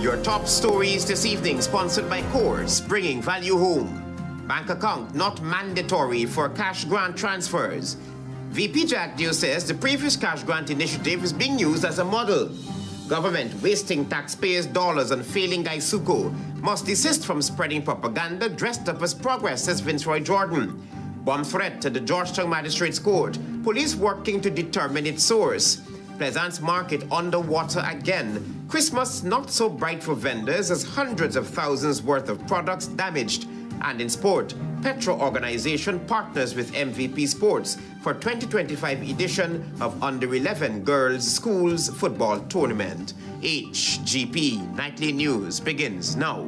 Your top stories this evening, sponsored by Coors, bringing value home. Bank account not mandatory for cash grant transfers. VP JAGDEO says the previous cash grant initiative is being used as a model. Government wasting taxpayers' dollars on failing GUYSUCO must desist from spreading propaganda dressed up as progress, says Vinceroy Jordan. Bomb threat to the Georgetown Magistrates Court. Police working to determine its source. PLAISANCE market underwater again. Christmas not so bright for vendors as hundreds of thousands worth of products damaged. And in sport, PETRA organization partners with MVP Sports for 2025 edition of Under-11 Girls Schools Football Tournament. HGP Nightly News begins now.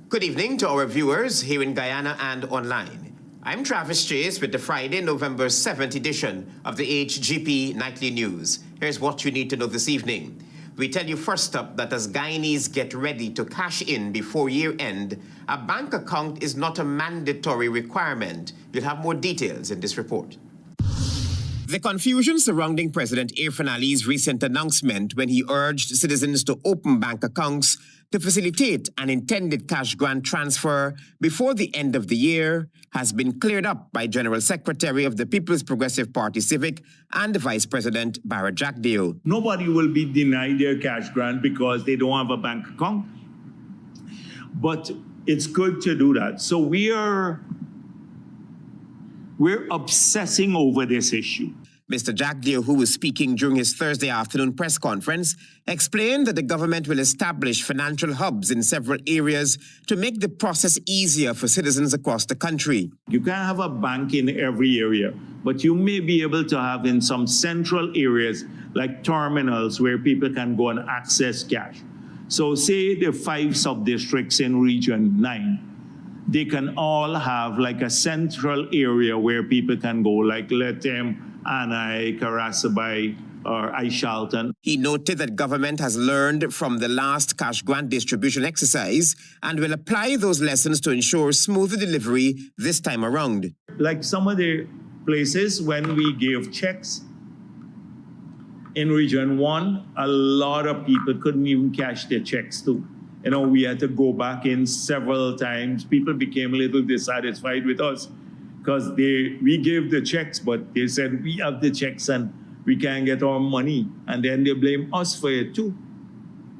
Good evening to our viewers here in Guyana and online. I'm Travis Chase with the Friday, November 7th edition of the HGP Nightly News. Here's what you need to know this evening. We tell you first up that as Guyanese get ready to cash in before year end, a bank account is not a mandatory requirement. You'll have more details in this report. The confusion surrounding President Irfaan Ali's recent announcement when he urged citizens to open bank accounts to facilitate an intended cash grant transfer before the end of the year has been cleared up by General Secretary of the People's Progressive Party Civic and Vice President JAGDEO. Nobody will be denied their cash grant because they don't have a bank account. But it's good to do that. So we're obsessing over this issue. Mr. JAGDEO, who was speaking during his Thursday afternoon press conference, explained that the government will establish financial hubs in several areas to make the process easier for citizens across the country. You can't have a bank in every area, but you may be able to have in some central areas like terminals where people can go and access cash. So say the 5 sub-districts in Region 9, they can all have like a central area where people can go, like Letem, Anai, Karasabai, or Aishalton. He noted that government has learned from the last cash grant distribution exercise and will apply those lessons to ensure smoother delivery this time around. Like some of the places when we gave checks in Region 1, a lot of people couldn't even cash their checks too. You know, we had to go back in several times. People became a little dissatisfied with us because we gave the checks, but they said we have the checks and we can't get our money. And then they blame us for it too.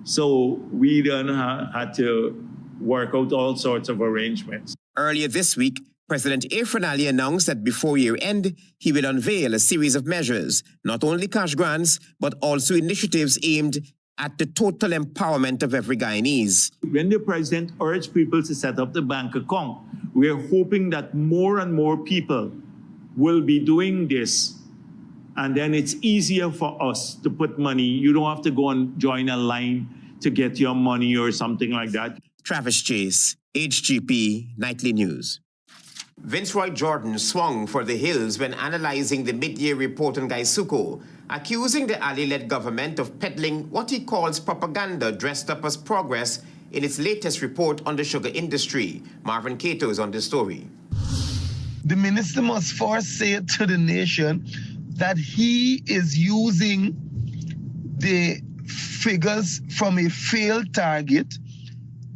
So we then had to work out all sorts of arrangements. Earlier this week, President Irfaan Ali announced that before year end, he will unveil a series of measures, not only cash grants, but also initiatives aimed at the total empowerment of every Guyanese. When the president urged people to set up the bank account, we're hoping that more and more people will be doing this. And then it's easier for us to put money. You don't have to go and join a line to get your money or something like that. Travis Chase, HGP Nightly News. Vinceroy Jordan swung for the hills when analyzing the mid-year report on GUYSUCO, accusing the Ali-led government of peddling what he calls propaganda dressed up as progress in its latest report on the sugar industry. Marvin Cato is on the story. The minister must first say to the nation that he is using the figures from a failed target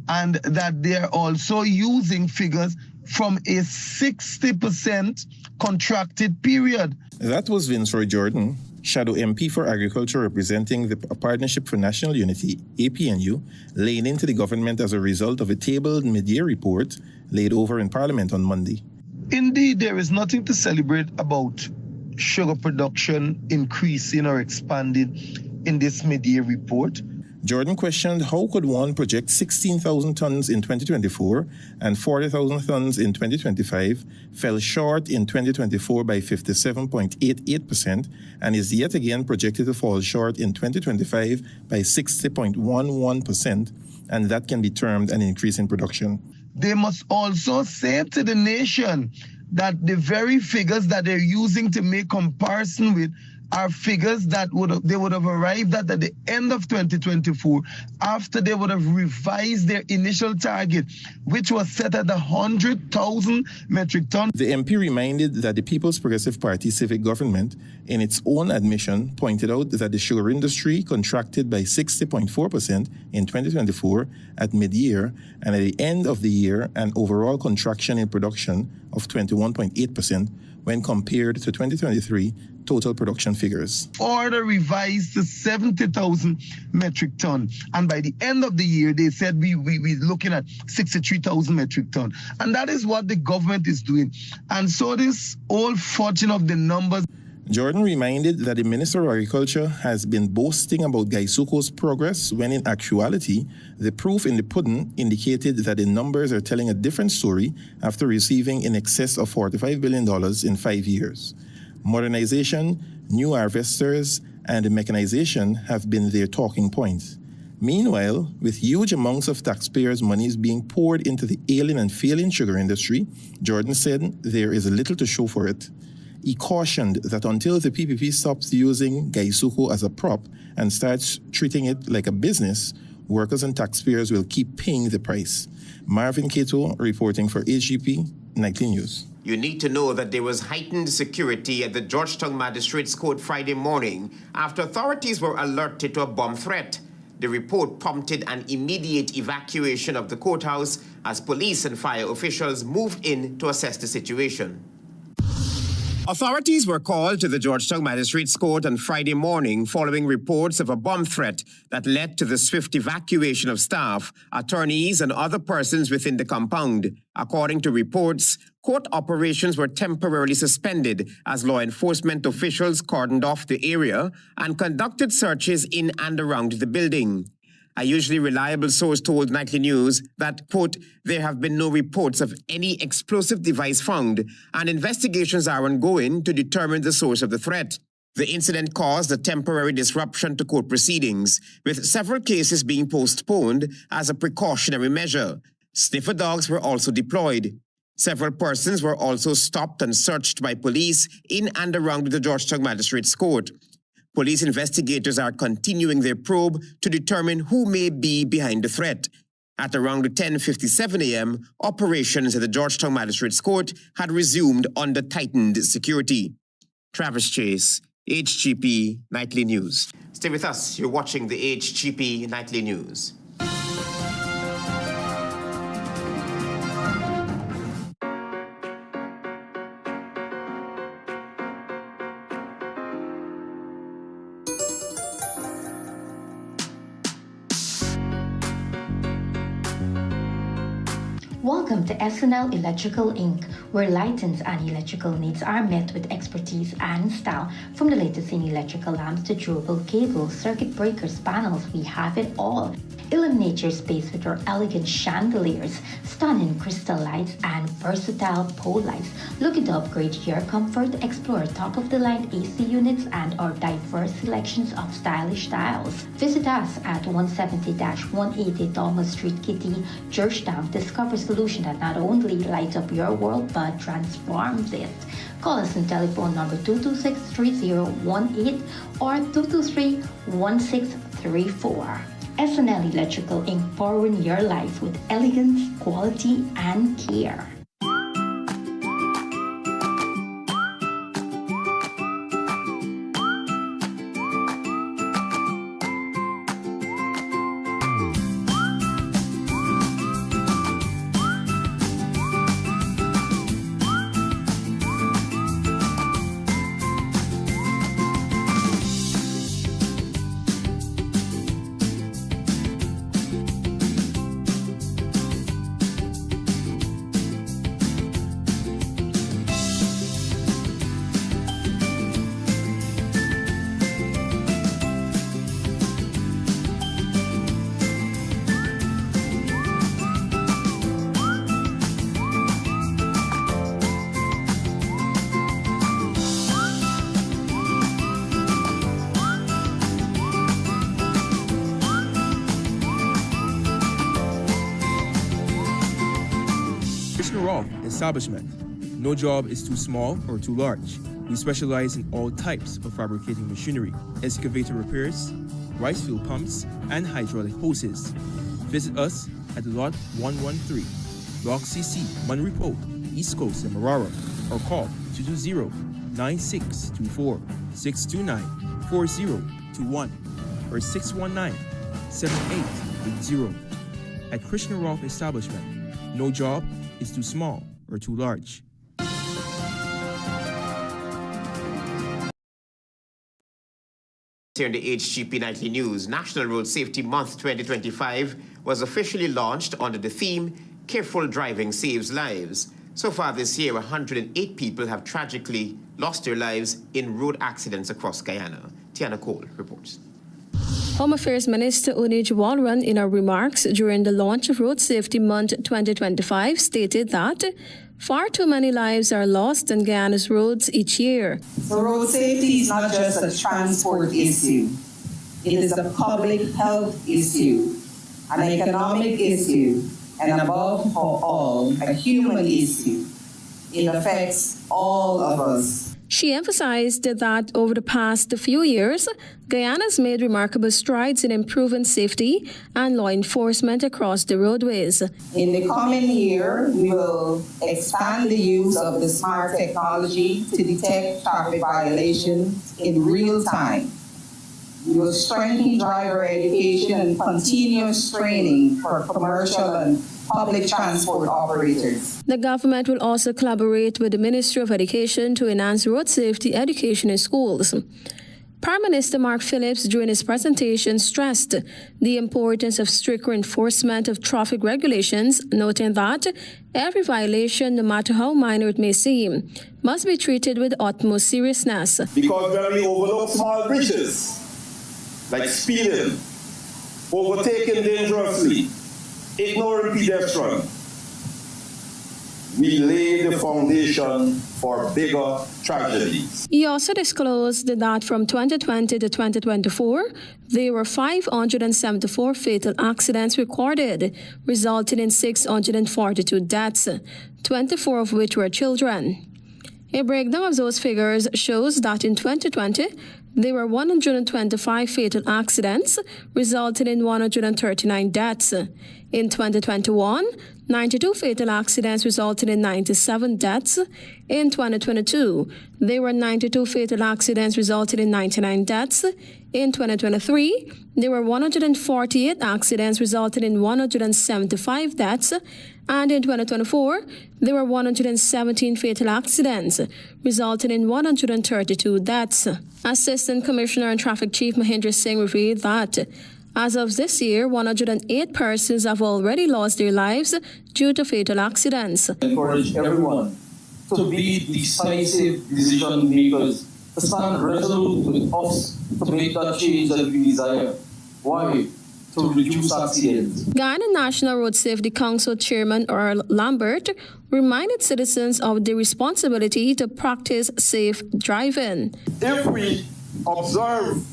and that they're also using figures from a 60% contracted period. That was Vinceroy Jordan, Shadow MP for Agriculture representing the Partnership for National Unity, APNU, laying into the government as a result of a tabled mid-year report laid over in Parliament on Monday. Indeed, there is nothing to celebrate about sugar production increasing or expanding in this mid-year report. Jordan questioned how could one project 16,000 tons in 2024 and 40,000 tons in 2025, fell short in 2024 by 57.88% and is yet again projected to fall short in 2025 by 60.11%, and that can be termed an increase in production. They must also say to the nation that the very figures that they're using to make comparison with are figures that they would have arrived at the end of 2024 after they would have revised their initial target, which was set at 100,000 metric tons. The MP reminded that the People's Progressive Party civic government, in its own admission, pointed out that the sugar industry contracted by 60.4% in 2024 at mid-year, and at the end of the year, an overall contraction in production of 21.8% when compared to 2023 total production figures. Order revised to 70,000 metric ton, and by the end of the year, they said we're looking at 63,000 metric ton, and that is what the government is doing. And so this old fortune of the numbers. Jordan reminded that the Minister of Agriculture has been boasting about GUYSUCO's progress when in actuality, the proof in the pudding indicated that the numbers are telling a different story after receiving in excess of $45 billion in 5 years. Modernization, new harvesters, and mechanization have been their talking points. Meanwhile, with huge amounts of taxpayers' monies being poured into the ailing and failing sugar industry, Jordan said there is little to show for it. He cautioned that until the PPP stops using GUYSUCO as a prop and starts treating it like a business, workers and taxpayers will keep paying the price. Marvin Cato reporting for HGP Nightly News. You need to know that there was heightened security at the Georgetown Magistrates Court Friday morning after authorities were alerted to a bomb threat. The report prompted an immediate evacuation of the courthouse as police and fire officials moved in to assess the situation. Authorities were called to the Georgetown Magistrates Court on Friday morning following reports of a bomb threat that led to the swift evacuation of staff, attorneys, and other persons within the compound. According to reports, court operations were temporarily suspended as law enforcement officials cordoned off the area and conducted searches in and around the building. A usually reliable source told Nightly News that, quote, there have been no reports of any explosive device found, and investigations are ongoing to determine the source of the threat. The incident caused a temporary disruption to court proceedings, with several cases being postponed as a precautionary measure. Sniffer dogs were also deployed. Several persons were also stopped and searched by police in and around the Georgetown Magistrates Court. Police investigators are continuing their probe to determine who may be behind the threat. At around 10:57 a.m., operations at the Georgetown Magistrates Court had resumed under tightened security. Travis Chase, HGP Nightly News. Stay with us. You're watching the HGP Nightly News. Welcome to SNL Electrical Inc., where lighting and electrical needs are met with expertise and style. From the latest in electrical lamps to durable cables, circuit breakers, panels, we have it all. Illuminate your space with our elegant chandeliers, stunning crystal lights, and versatile pole lights. Looking to upgrade your comfort? Explore top-of-the-line AC units and our diverse selections of stylish styles. Visit us at 170-180 Thomas Street, Kitty, Georgetown. Discover a solution that not only lights up your world but transforms it. Call us on telephone number 226-3018 or 223-1634. SNL Electrical Inc., powering your life with elegance, quality, and care. Establishment. No job is too small or too large. We specialize in all types of fabricating machinery, excavator repairs, rice field pumps, and hydraulic hoses. Visit us at Lot 113, Block CC, Munnery Road, East Coast, Marara, or call 220-9624-629-4021 or 619-7880. At Krishna Rock Establishment, no job is too small or too large. Here in the HGP Nightly News, National Road Safety Month 2025 was officially launched under the theme, Careful Driving Saves Lives. So far this year, 108 people have tragically lost their lives in road accidents across Guyana. Tiana Cole reports. Home Affairs Minister Unij Walran, in her remarks during the launch of Road Safety Month 2025, stated that far too many lives are lost on Guyana's roads each year. So road safety is not just a transport issue. It is a public health issue, an economic issue, and above all, a human issue. It affects all of us. She emphasized that over the past few years, Guyana's made remarkable strides in improving safety and law enforcement across the roadways. In the coming year, we will expand the use of the smart technology to detect traffic violations in real time. We will strengthen driver education and continuous training for commercial and public transport operators. The government will also collaborate with the Ministry of Education to enhance road safety education in schools. Prime Minister Mark Phillips, during his presentation, stressed the importance of stricter enforcement of traffic regulations, noting that every violation, no matter how minor it may seem, must be treated with utmost seriousness. Because when we overlook small breaches, like speeding, overtaking dangerously, ignoring pedestrian, we lay the foundation for bigger tragedies. He also disclosed that from 2020 to 2024, there were 574 fatal accidents recorded, resulting in 642 deaths, 24 of which were children. A breakdown of those figures shows that in 2020, there were 125 fatal accidents, resulting in 139 deaths. In 2021, 92 fatal accidents resulted in 97 deaths. In 2022, there were 92 fatal accidents resulting in 99 deaths. In 2023, there were 148 accidents resulting in 175 deaths. And in 2024, there were 117 fatal accidents, resulting in 132 deaths. Assistant Commissioner and Traffic Chief Mahendra Singh revealed that as of this year, 108 persons have already lost their lives due to fatal accidents. I encourage everyone to be decisive decision makers, to stand resolute with us to make that change that we desire. Why? To reduce accidents. Guyana National Road Safety Council Chairman Earl Lambert reminded citizens of the responsibility to practice safe driving. If we observe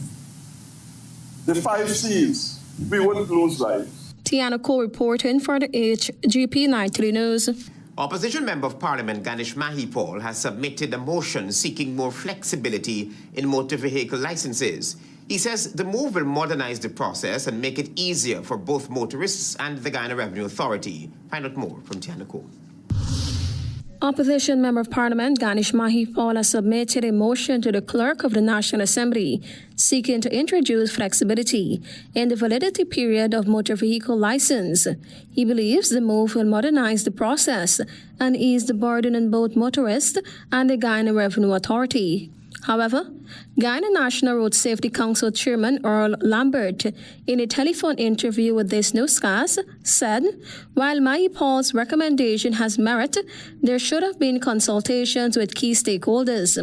the 5 C's, we wouldn't lose lives. Tiana Cole reporting for the HGP Nightly News. Opposition Member of Parliament Ganesh Mahipal has submitted a motion seeking more flexibility in motor vehicle licenses. He says the move will modernize the process and make it easier for both motorists and the Guyana Revenue Authority. Find out more from Tiana Cole. Opposition Member of Parliament Ganesh Mahipal has submitted a motion to the Clerk of the National Assembly seeking to introduce flexibility in the validity period of motor vehicle license. He believes the move will modernize the process and ease the burden on both motorists and the Guyana Revenue Authority. However, Guyana National Road Safety Council Chairman Earl Lambert, in a telephone interview with this newscast, said while Mahipal's recommendation has merit, there should have been consultations with key stakeholders.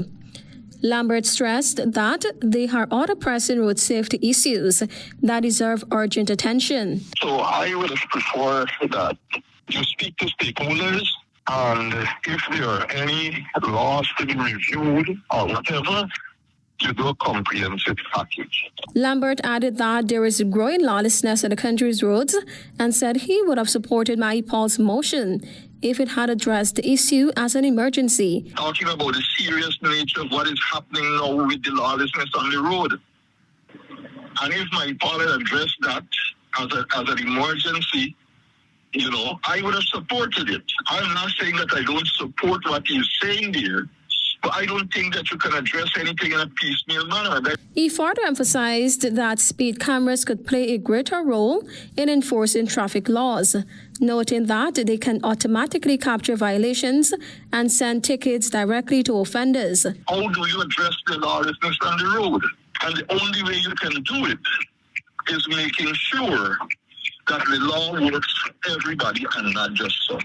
Lambert stressed that there are other pressing road safety issues that deserve urgent attention. So I would prefer that you speak to stakeholders, and if there are any laws to be reviewed or whatever, to do a comprehensive package. Lambert added that there is growing lawlessness on the country's roads and said he would have supported Mahipal's motion if it had addressed the issue as an emergency. Talking about the serious nature of what is happening now with the lawlessness on the road. And if my father addressed that as an emergency, you know, I would have supported it. I'm not saying that I don't support what he's saying there, but I don't think that you can address anything in a piecemeal manner. He further emphasized that speed cameras could play a greater role in enforcing traffic laws, noting that they can automatically capture violations and send tickets directly to offenders. How do you address the lawlessness on the road? And the only way you can do it is making sure that the law works for everybody and not just some.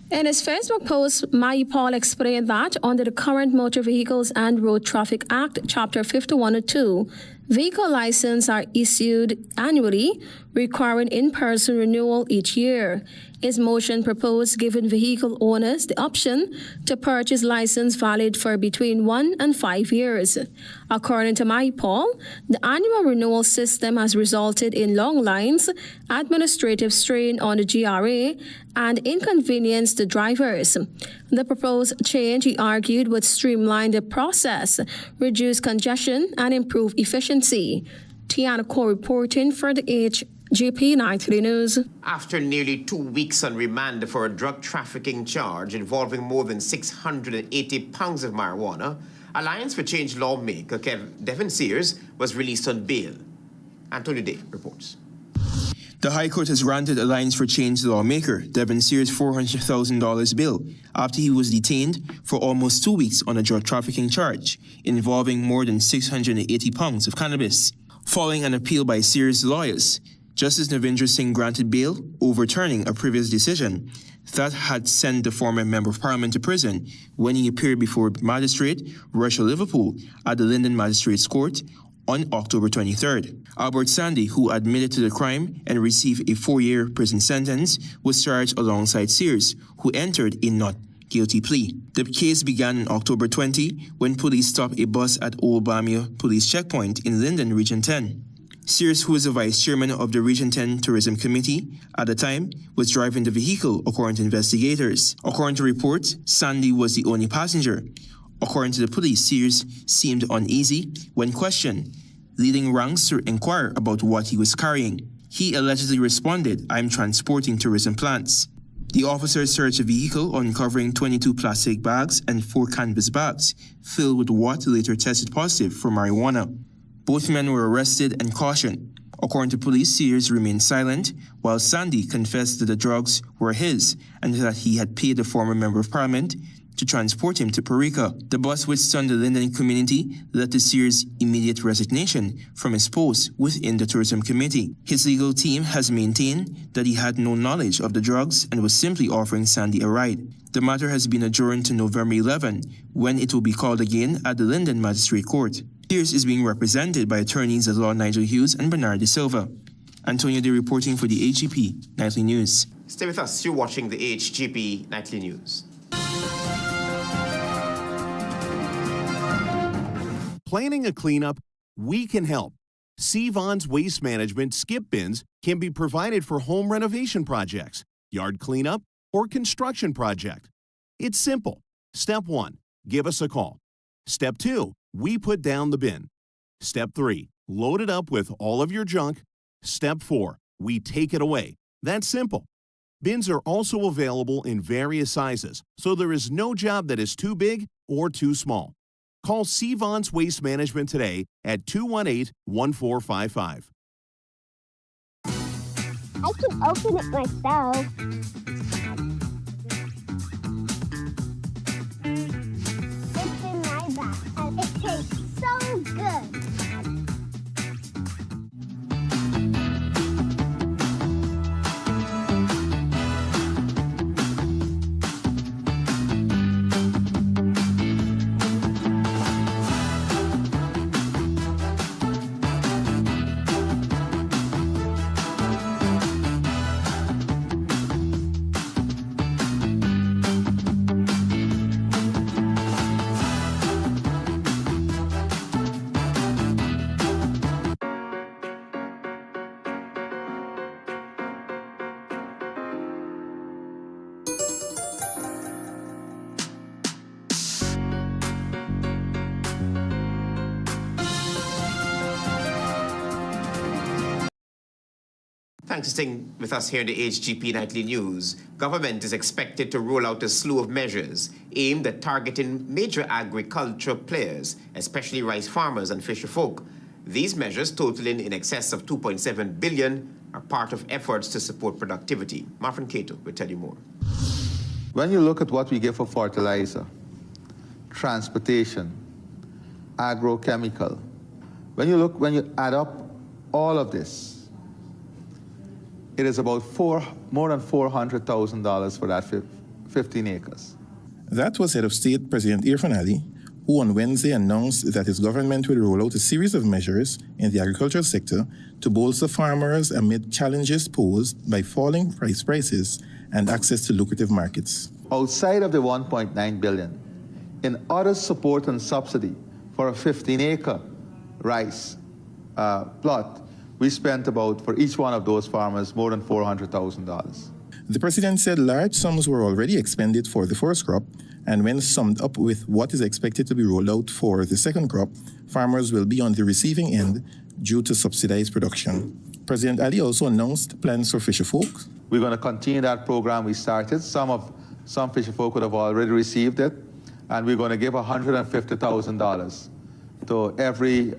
In his Facebook post, Paul explained that under the current Motor Vehicles and Road Traffic Act, Chapter 5102, vehicle licenses are issued annually, requiring in-person renewal each year. His motion proposed giving vehicle owners the option to purchase license valid for between 1 and 5 years. According to Paul, the annual renewal system has resulted in long lines, administrative strain on the GRA, and inconvenience to drivers. The proposed change, he argued, would streamline the process, reduce congestion, and improve efficiency. Tiana Core reporting for the HGP Nightly News. After nearly 2 weeks on remand for a drug trafficking charge involving more than 680 pounds of marijuana, Alliance for Change lawmaker Devin Sears was released on bail. Antonio Day reports. The High Court has granted Alliance for Change lawmaker Devin Sears $400,000 bail after he was detained for almost 2 weeks on a drug trafficking charge involving more than 680 pounds of cannabis. Following an appeal by Sears' lawyers, Justice Navindra Singh granted bail, overturning a previous decision that had sent the former Member of Parliament to prison when he appeared before Magistrate Rachel Liverpool at the Linden Magistrates Court on October 23rd. Albert Sandy, who admitted to the crime and received a 4-year prison sentence, was charged alongside Sears, who entered a not guilty plea. The case began on October 20 when police stopped a bus at Old Bamia Police Checkpoint in Linden, Region 10. Sears, who is the vice chairman of the Region 10 Tourism Committee at the time, was driving the vehicle, according to investigators. According to reports, Sandy was the only passenger. According to the police, Sears seemed uneasy when questioned, leading ranks to inquire about what he was carrying. He allegedly responded, "I'm transporting tourism plants." The officers searched the vehicle, uncovering 22 plastic bags and 4 canvas bags filled with what later tested positive for marijuana. Both men were arrested and cautioned. According to police, Sears remained silent, while Sandy confessed that the drugs were his and that he had paid the former Member of Parliament to transport him to Parika. The bus, which stunned the Linden community, led to Sears' immediate resignation from his post within the Tourism Committee. His legal team has maintained that he had no knowledge of the drugs and was simply offering Sandy a ride. The matter has been adjourned to November 11, when it will be called again at the Linden Magistrate Court. Sears is being represented by attorneys at law Nigel Hughes and Bernard De Silva. Antonio Day reporting for the HGP Nightly News. Stay with us, you're watching the HGP Nightly News. Planning a cleanup? We can help. Sevon's Waste Management skip bins can be provided for home renovation projects, yard cleanup, or construction project. It's simple. Step 1, give us a call. Step 2, we put down the bin. Step 3, load it up with all of your junk. Step 4, we take it away. That's simple. Bins are also available in various sizes, so there is no job that is too big or too small. Call Sevon's Waste Management today at 218-1455. I can open it myself. It's in my bag, and it tastes so good. Thanks for staying with us here in the HGP Nightly News. Government is expected to roll out a slew of measures aimed at targeting major agricultural players, especially rice farmers and fisherfolk. These measures, totaling in excess of $2.7 billion, are part of efforts to support productivity. Marvin Cato will tell you more. When you look at what we give for fertilizer, transportation, agrochemical, when you add up all of this, it is about more than $400,000 for that 15 acres. That was Head of State President Irfan Ali, who on Wednesday announced that his government will roll out a series of measures in the agricultural sector to bolster farmers amid challenges posed by falling rice prices and access to lucrative markets. Outside of the $1.9 billion, in other support and subsidy for a 15-acre rice plot, we spent about, for each one of those farmers, more than $400,000. The president said large sums were already expended for the first crop, and when summed up with what is expected to be rolled out for the second crop, farmers will be on the receiving end due to subsidized production. President Ali also announced plans for fisherfolk. We're going to continue that program we started. Some fisherfolk would have already received it, and we're going to give $150,000 to every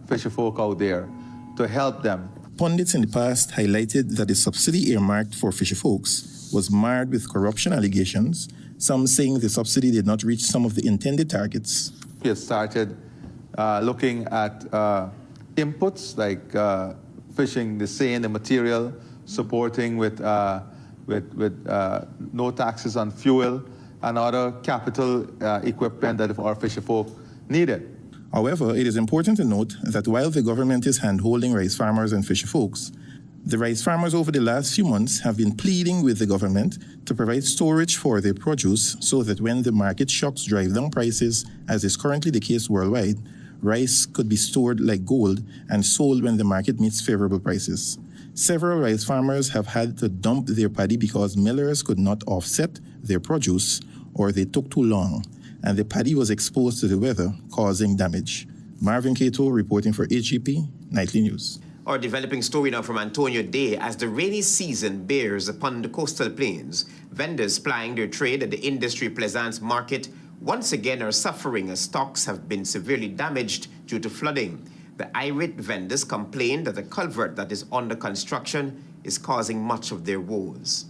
fisherfolk out there to help them. Pundits in the past highlighted that the subsidy earmarked for fisherfolks was marred with corruption allegations, some saying the subsidy did not reach some of the intended targets. We have started looking at inputs like fishing, the seine, the material, supporting with no taxes on fuel and other capital equipment that our fisherfolk needed. However, it is important to note that while the government is hand-holding rice farmers and fisherfolks, the rice farmers over the last few months have been pleading with the government to provide storage for their produce so that when the market shocks drive down prices, as is currently the case worldwide, rice could be stored like gold and sold when the market meets favorable prices. Several rice farmers have had to dump their paddy because millers could not offset their produce or they took too long, and the paddy was exposed to the weather, causing damage. Marvin Cato reporting for HGP Nightly News. Our developing story now from Antonio Day. As the rainy season bears upon the coastal plains, vendors plying their trade at the industry PLAISANCE market once again are suffering as stocks have been severely damaged due to flooding. The irate vendors complain that the culvert that is under construction is causing much of their woes.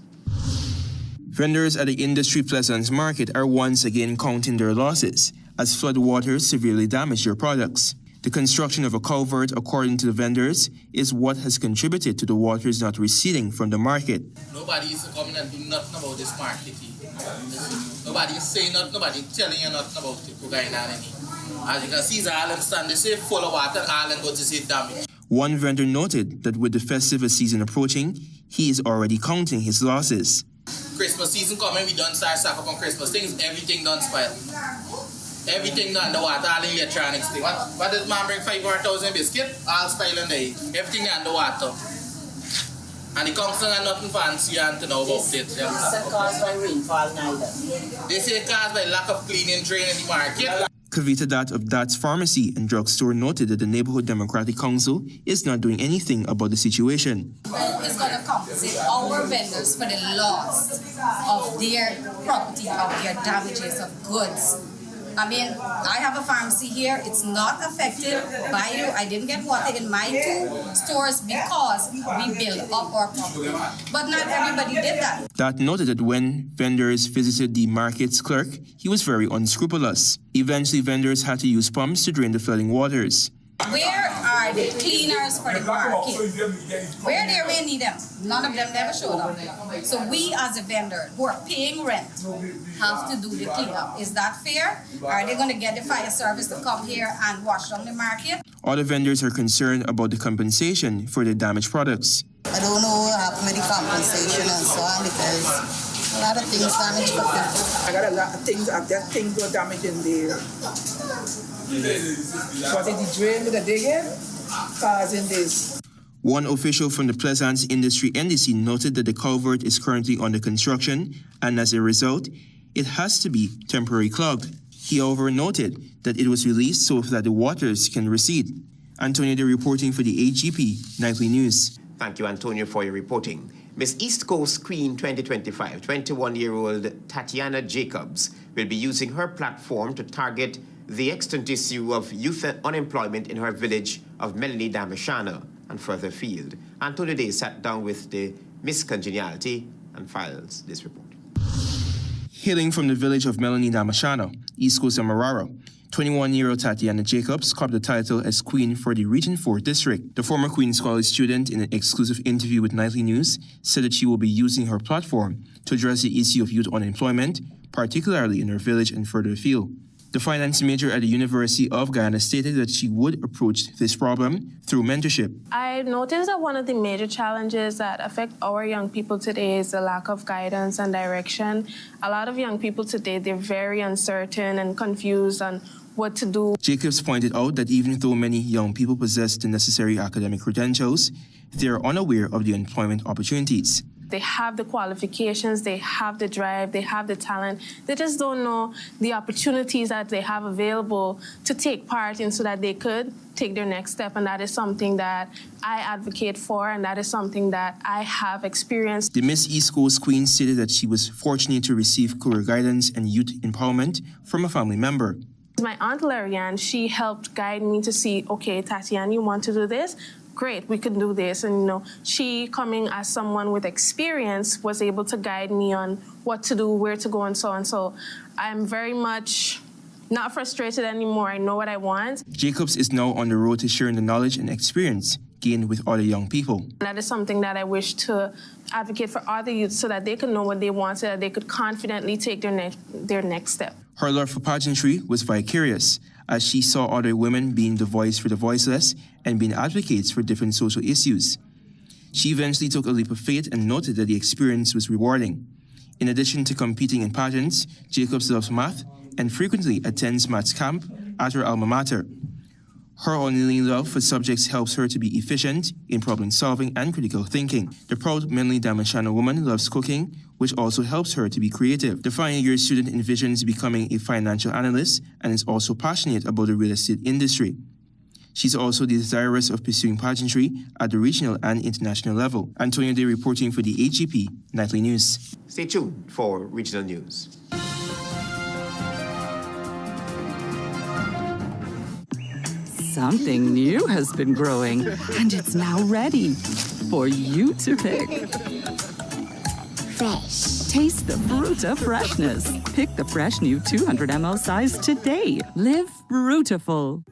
Vendors at the industry PLAISANCE market are once again counting their losses as floodwaters severely damage their products. The construction of a culvert, according to the vendors, is what has contributed to the waters not receding from the market. Nobody is coming and do nothing about this market. Nobody is saying nothing, nobody is telling you nothing about it. Guyana. As you can see, the island stand, they say full of water, and island goes to see damage. One vendor noted that with the festive season approaching, he is already counting his losses. Christmas season coming, we done start stock up on Christmas things, everything done spoiled. Everything done the water, all the electronics thing. What does man bring 500,000 biscuit? All spoiling there. Everything on the water. And the council are nothing fancy and to know about it. It's caused by rainfall neither. They say caused by lack of cleaning drain in the market. Kavita Dat of Dat's Pharmacy and Drugstore noted that the Neighborhood Democratic Council is not doing anything about the situation. It's going to compensate our vendors for the loss of their property, of their damages of goods. I mean, I have a pharmacy here. It's not affected by you. I didn't get water in my two stores because we built up our property. But not everybody did that. That noted that when vendors visited the market's clerk, he was very unscrupulous. Eventually, vendors had to use pumps to drain the flooding waters. Where are the cleaners for the market? Where there we need them? None of them never showed up. So we as a vendor who are paying rent have to do the cleanup. Is that fair? Are they going to get the fire service to come here and wash down the market? Other vendors are concerned about the compensation for the damaged products. I don't know what happened with the compensation and so on because a lot of things damaged for people. I got a lot of things, things were damaged in there. Was it the drain with the digging causing this? One official from the PLAISANCE Industry NDC noted that the culvert is currently under construction and as a result, it has to be temporarily clogged. He however noted that it was released so that the waters can recede. Antonio Day reporting for the HGP Nightly News. Thank you, Antonio, for your reporting. Miss East Coast Queen 2025, 21-year-old Tatiana Jacobs will be using her platform to target the extant issue of youth unemployment in her village of Melanie Damashana and further afield. Antonio Day sat down with the Miss Congeniality and files this report. Hailing from the village of Melanie Damashana, East Coast of Marara, 21-year-old Tatiana Jacobs copped the title as Queen for the Region 4 District. The former Queen's College student, in an exclusive interview with Nightly News, said that she will be using her platform to address the issue of youth unemployment, particularly in her village and further afield. The finance major at the University of Guyana stated that she would approach this problem through mentorship. I noticed that one of the major challenges that affect our young people today is the lack of guidance and direction. A lot of young people today, they're very uncertain and confused on what to do. Jacobs pointed out that even though many young people possess the necessary academic credentials, they are unaware of the employment opportunities. They have the qualifications, they have the drive, they have the talent. They just don't know the opportunities that they have available to take part in so that they could take their next step. And that is something that I advocate for, and that is something that I have experienced. The Miss East Coast Queen stated that she was fortunate to receive career guidance and youth empowerment from a family member. My Aunt Larianne, she helped guide me to see, okay, Tatiana, you want to do this? Great, we can do this. And, you know, she, coming as someone with experience, was able to guide me on what to do, where to go, and so on. So I'm very much not frustrated anymore. I know what I want. Jacobs is now on the road to sharing the knowledge and experience gained with other young people. That is something that I wish to advocate for other youth so that they could know what they want, so that they could confidently take their next step. Her love for pageantry was vicarious, as she saw other women being the voice for the voiceless and being advocates for different social issues. She eventually took a leap of faith and noted that the experience was rewarding. In addition to competing in pageants, Jacobs loves math and frequently attends maths camp at her alma mater. Her unending love for subjects helps her to be efficient in problem solving and critical thinking. The proud Melanie Damashana woman loves cooking, which also helps her to be creative. The final year student envisions becoming a financial analyst and is also passionate about the real estate industry. She's also desirous of pursuing pageantry at the regional and international level. Antonio Day reporting for the HGP Nightly News. Stay tuned for regional news. Something new has been growing, and it's now ready for you to pick. Fresh. Taste the Fruta freshness. Pick the fresh new 200 ml size today. Live Frutiful.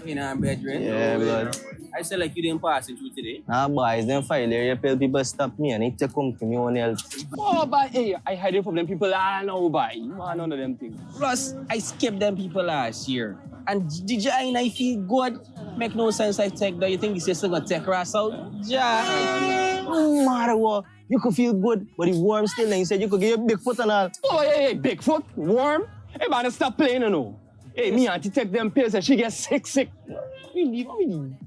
You know, brethren. Yeah, blood. I said like you didn't pass it through today. Nah, boys, them file there, you tell people stop me and they take come to me on help. Oh, but hey, I hide it from them people now, boy. Man, none of them things. Plus, I skipped them people last year. And did you and I feel good? Make no sense I take that. You think this is still gonna take us out? Yeah. No matter what, you could feel good, but the worm still there. You said you could get your big foot and all. Oh, hey, Bigfoot, worm. Hey, man, stop playing, you know. Hey, me auntie take them pills and she gets sick.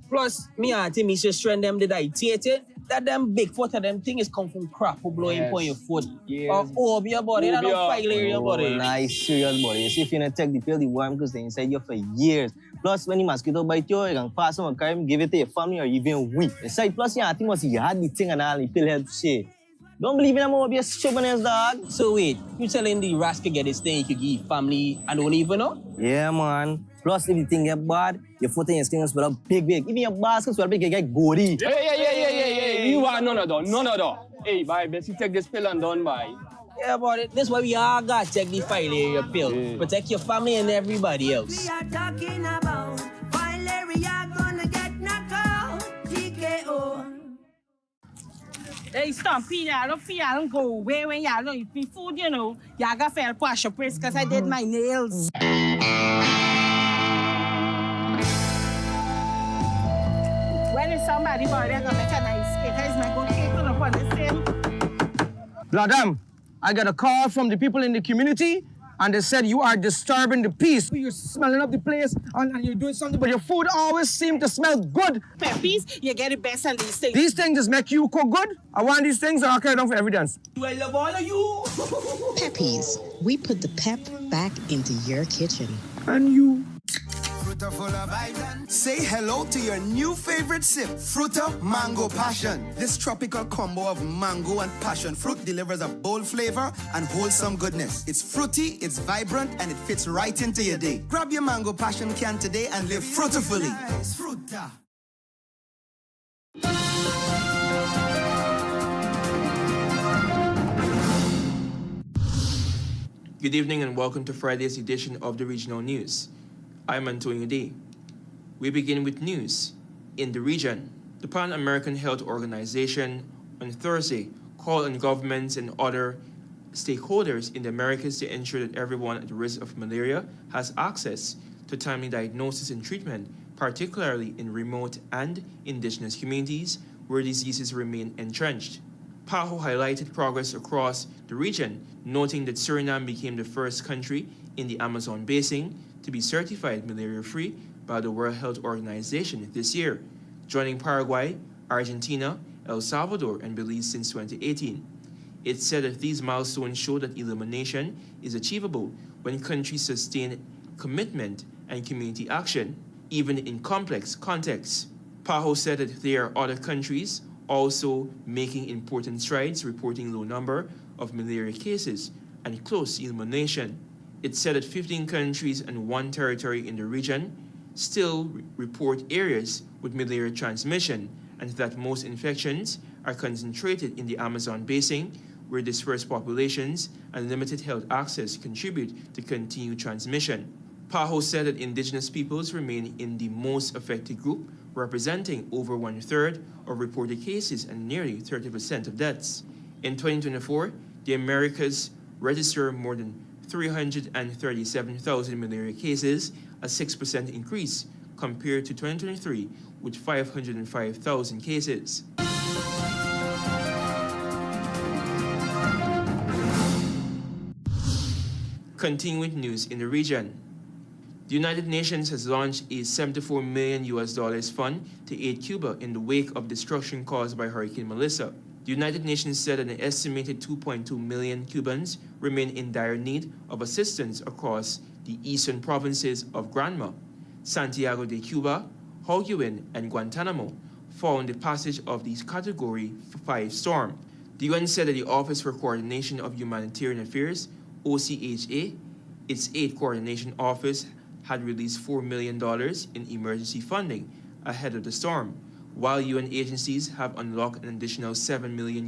Plus, me auntie, me sister and them did I take it. That them Bigfoot and them things come from crap who blowing on your foot. Yes. Or your body, that don't file your body. Nice, serious body. You see, if you don't take the pill, the worm goes inside you for years. Plus, when the mosquito bite you, you can pass on crime, give it to your family or even we. Besides, plus, your auntie must you had the thing and all, the pill help shit. Don't believe in them over be a stubbornness, dog. So wait, you telling the rascal get this thing you could give family and don't even know? Yeah, man. Plus, if you think get bad, your foot and your skin swell up big. Even your basket swell big, you get gory. Hey. You are none of that. Hey, bye, best you take this pill and done, bye. Yeah, but that's why we all got to check the file area pill. Yeah. Protect your family and everybody else. We are talking about file area gonna get knocked out. TKO. Hey, Stumpy, y'all don't feel y'all don't go away when y'all don't eat me food, you know. Y'all got fair wash your place because I did my nails. When is somebody boy they're gonna make a nice cake? Is my good cake on upon the same? Bladam, I got a call from the people in the community and they said you are disturbing the peace. You're smelling up the place and you're doing something, but your food always seems to smell good. Peppies, you get the best on these things. These things just make you cook good. I want these things and I'll carry them for evidence. I love all of you. Peppies, we put the pep back into your kitchen. And you. Fruta full of vibes. Say hello to your new favorite sip, Fruta Mango Passion. This tropical combo of mango and passion fruit delivers a bold flavor and wholesome goodness. It's fruity, it's vibrant, and it fits right into your day. Grab your Mango Passion can today and live fruitfully. Fruta. Good evening and welcome to Friday's edition of the Regional News. I'm Antonio Day. We begin with news in the region. The Pan-American Health Organization on Thursday called on governments and other stakeholders in the Americas to ensure that everyone at risk of malaria has access to timely diagnosis and treatment, particularly in remote and indigenous communities where diseases remain entrenched. PAHO highlighted progress across the region, noting that Suriname became the first country in the Amazon basin to be certified malaria-free by the World Health Organization this year, joining Paraguay, Argentina, El Salvador, and Belize since 2018. It said that these milestones show that elimination is achievable when countries sustain commitment and community action, even in complex contexts. PAHO said that there are other countries also making important strides, reporting low number of malaria cases and close elimination. It said that 15 countries and 1 territory in the region still report areas with malaria transmission, and that most infections are concentrated in the Amazon basin, where dispersed populations and limited health access contribute to continued transmission. PAHO said that indigenous peoples remain in the most affected group, representing over 1/3 of reported cases and nearly 30% of deaths. In 2024, the Americas registered more than 337,000 malaria cases, a 6% increase compared to 2023, with 505,000 cases. Continuing news in the region. The United Nations has launched a $74 million fund to aid Cuba in the wake of destruction caused by Hurricane Melissa. The United Nations said that an estimated 2.2 million Cubans remain in dire need of assistance across the eastern provinces of Granma, Santiago de Cuba, Holguin, and Guantanamo, following the passage of the Category 5 storm. The UN said that the Office for Coordination of Humanitarian Affairs, OCHA, its aid coordination office, had released $4 million in emergency funding ahead of the storm, while UN agencies have unlocked an additional $7 million,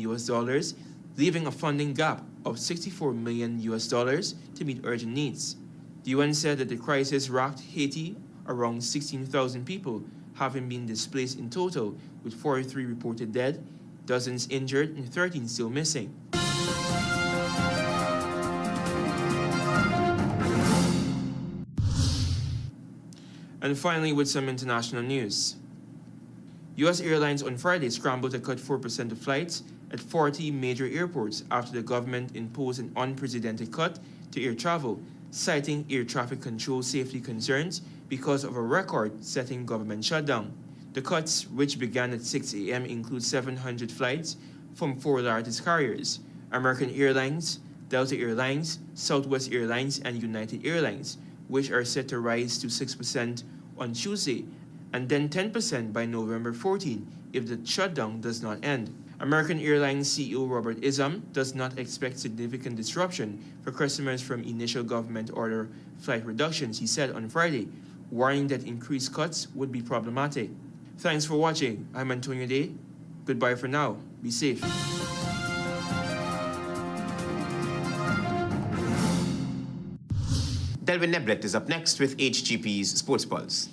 leaving a funding gap of $64 million to meet urgent needs. The UN said that the crisis rocked Haiti, around 16,000 people having been displaced in total, with 43 reported dead, dozens injured, and 13 still missing. And finally, with some international news. U.S. airlines on Friday scrambled to cut 4% of flights at 40 major airports after the government imposed an unprecedented cut to air travel, citing air traffic control safety concerns because of a record-setting government shutdown. The cuts, which began at 6 a.m., include 700 flights from 4 largest carriers: American Airlines, Delta Airlines, Southwest Airlines, and United Airlines, which are set to rise to 6% on Tuesday, and then 10% by November 14 if the shutdown does not end. American Airlines CEO Robert Isom does not expect significant disruption for customers from initial government order flight reductions, he said on Friday, warning that increased cuts would be problematic. Thanks for watching. I'm Antonio Day. Goodbye for now. Be safe. Delvin Neblet is up next with HGP's Sports Pulse.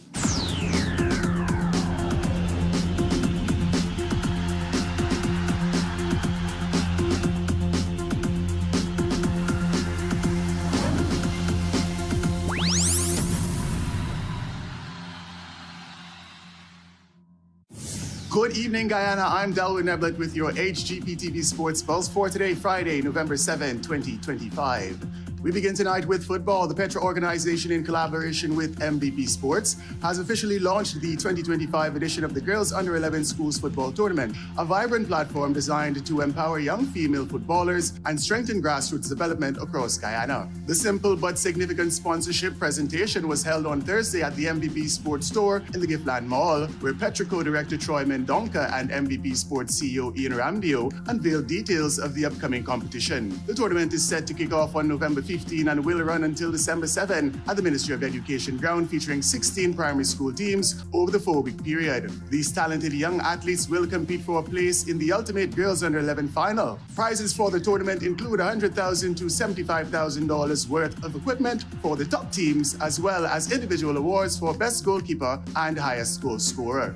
Good evening, Guyana. I'm Delvin Neblet with your HGP TV Sports Pulse for today, Friday, November 7, 2025. We begin tonight with football. The PETRA organization, in collaboration with MVP Sports, has officially launched the 2025 edition of the Girls Under-11 Schools Football Tournament, a vibrant platform designed to empower young female footballers and strengthen grassroots development across Guyana. The simple but significant sponsorship presentation was held on Thursday at the MVP Sports store in the Giftland Mall, where PETRA co-director Troy Mendonca and MVP Sports CEO Ian JAGDEO unveiled details of the upcoming competition. The tournament is set to kick off on November 15 and will run until December 7 at the Ministry of Education ground, featuring 16 primary school teams over the 4-week period. These talented young athletes will compete for a place in the ultimate Girls Under-11 final. Prizes for the tournament include $100,000 to $75,000 worth of equipment for the top teams, as well as individual awards for best goalkeeper and highest goal scorer.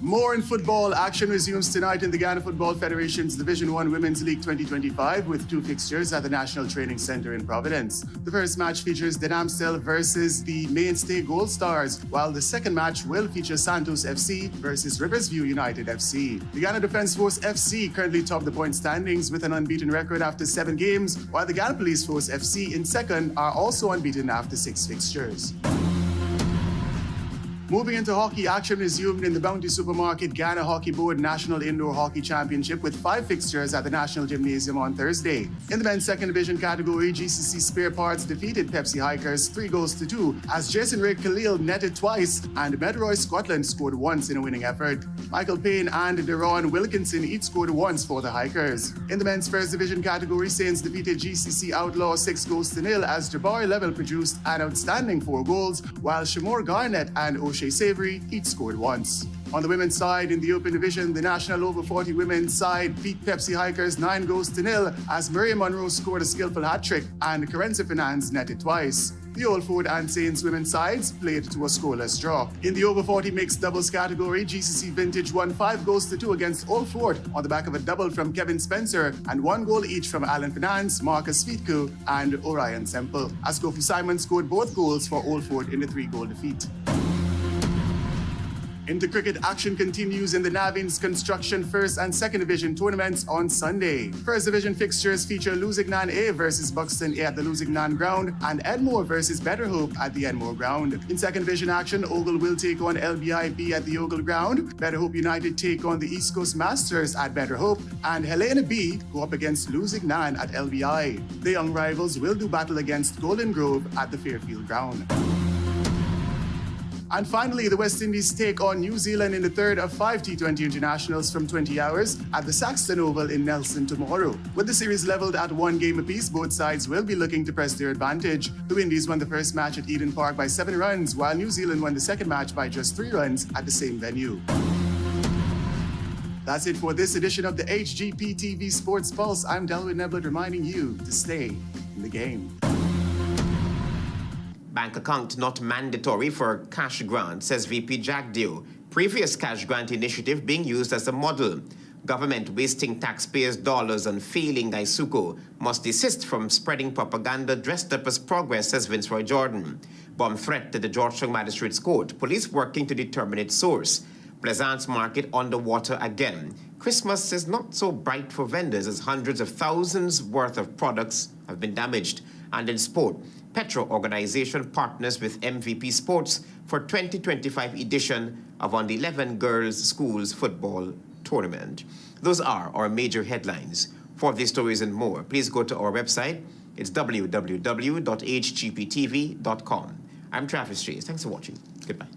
More in football. Action resumes tonight in the Guyana Football Federation's Division 1 Women's League 2025 with 2 fixtures at the National Training Center in Providence. The first match features Denamstel versus the Mainstay Gold Stars, while the second match will feature Santos FC versus Riversview United FC. The Guyana Defence Force FC currently top the point standings with an unbeaten record after 7 games, while the Guyana Police Force FC in second are also unbeaten after 6 fixtures. Moving into hockey, action resumed in the Bounty Supermarket Guyana Hockey Board National Indoor Hockey Championship with 5 fixtures at the National Gymnasium on Thursday. In the men's second division category, GCC Spare Parts defeated Pepsi Hikers 3-2 as Jason Ray Khalil netted twice and Mentorship Scotland scored once in a winning effort. Michael Payne and Deron Wilkinson each scored once for the Hikers. In the men's first division category, Saints defeated GCC Outlaw 6-0 as Jabari Level produced an outstanding 4 goals, while Shamor Garnett and O'Shea Savory each scored once. On the women's side, in the open division, the National Over 40 women's side beat Pepsi Hikers 9-0 as Maria Monroe scored a skillful hat-trick and Carenza Finance netted twice. The Old Fort and Saints women's sides played to a scoreless draw. In the over 40 mixed doubles category, GCC Vintage won 5-2 against Old Fort on the back of a double from Kevin Spencer and 1 goal each from Alan Finance, Marcus Feetku, and Orion Semple. As Kofi Simon scored both goals for Old Fort in a 3-goal defeat. Into cricket, action continues in the Navins Construction First and Second Division tournaments on Sunday. First Division fixtures feature Lusignan A versus Buxton A at the Lusignan ground and Edmore versus Better Hope at the Edmore ground. In Second Division action, Ogle will take on LBI B at the Ogle ground, Better Hope United take on the East Coast Masters at Better Hope, and Helena B go up against Lusignan at LBI. The young rivals will do battle against Golden Grove at the Fairfield ground. And finally, the West Indies take on New Zealand in the third of 5 T20 internationals from 20 hours at the Saxton Oval in Nelson tomorrow. With the series leveled at 1 game apiece, both sides will be looking to press their advantage. The Windies won the first match at Eden Park by 7 runs, while New Zealand won the second match by just 3 runs at the same venue. That's it for this edition of the HGP TV Sports Pulse. I'm Delwyn Neblet reminding you to stay in the game. Bank account not mandatory for cash grant, says VP JAGDEO. Previous cash grant initiative being used as a model. Government wasting taxpayers' dollars on failing GUYSUCO must desist from spreading propaganda dressed up as progress, says Vinceroy Jordan. Bomb threat to the Georgetown Magistrates Court. Police working to determine its source. Plaisance market underwater again. Christmas is not so bright for vendors as hundreds of thousands worth of products have been damaged. And in sport, PETRA organization partners with MVP Sports for 2025 edition of Under-11 Girls Schools Football Tournament. Those are our major headlines. For these stories and more, please go to our website. It's www.hgptv.com. I'm Travis Chase. Thanks for watching. Goodbye.